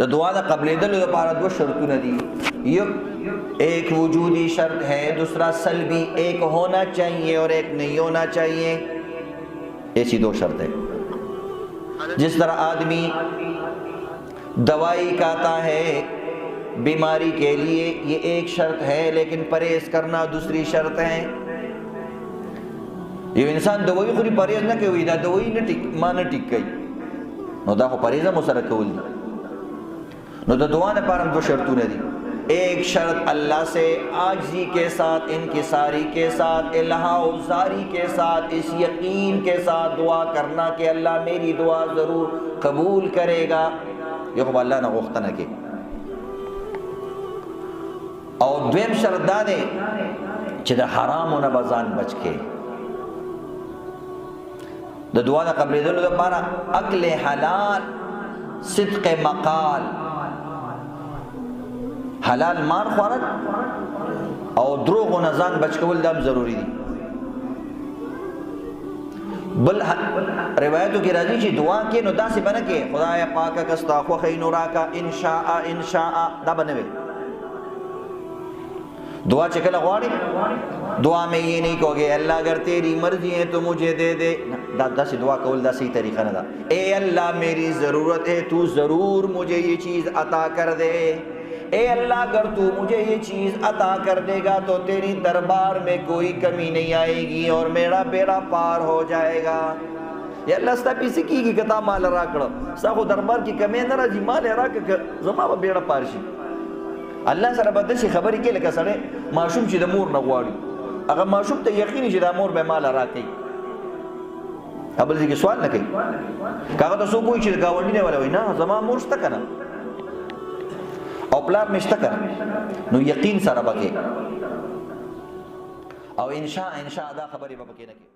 د دعا د قبلېدلو لپاره دو شرطونه دي. ایک وجودی شرط ہے، دوسرا سلبی. ایک ہونا چاہیے اور ایک نہیں ہونا چاہیے. ایسی دو شرط ہے. جس طرح آدمی دوائی کھاتا ہے بیماری کے لیے، یہ ایک شرط ہے، لیکن پرہیز کرنا دوسری شرط ہے. یہ انسان دوائی خود پرہیز نہ کوي، دا دوائی نه ټیک کوي، نو دا خو پرهیز هم سره کول دي. نو د دعا لپاره دو شرطونه دي. ایک شرط اللہ سے عاجزی کے ساتھ، انکساری کے ساتھ، الہا و زاری کے ساتھ، اس یقین کے ساتھ دعا کرنا کہ اللہ میری دعا ضرور قبول کرے گا. یہ خو اللہ نه غوښتنه کوي. او دویم شرط دا دی چې د حرامو نه به ځان بچ کې. د دعا د قبلېدلو لپاره اکل حلال، صدق مقال، حلال مال خوړل او دروغو نه ځان بچ کول دا هم ضروري دي. بل روایتو کې راځي چې دعا کې نو داسې به نه کې خدای پاکه که ستا خوښه نو راکړه انشاء انشاء، دا به نه وي. دعا چې کله غواړي دعا میں یہ نہیں کہو گے اللہ اگر تیری مرضی ہے تو مجھے دے دے، دا سے دعا کول دا صحیح طریقہ نہ دا. اے اللہ میری ضرورت ہے، تو ضرور مجھے یہ چیز عطا کر دے. اے اللہ اگر تو مجھے یہ چیز عطا کر دے گا تو تیری دربار میں کوئی کمی نہیں آئے گی اور میرا بیڑا پار ہو جائے گا. یا اللہ ستا پیسے کی گی کتا مال را کړه، ستا خو دربار کی کمی نه راځي، مال را کړه زما به بیڑا پار شي. الله سره به داسې خبرې کې لکه سړی ماشوم چې د مور نه غواړي، هغه ماشوم ته یقین چې دا مور به مال راکوي، بل ځای کې سوال نه کوي. که هغه ته څوک وایي چې د ګاونډي نه ولا وایي نه زما مور شته که نه او پلار مې شته که نه، نو یقین سره به کې او انشاء دا خبرې به پکې نه کوي.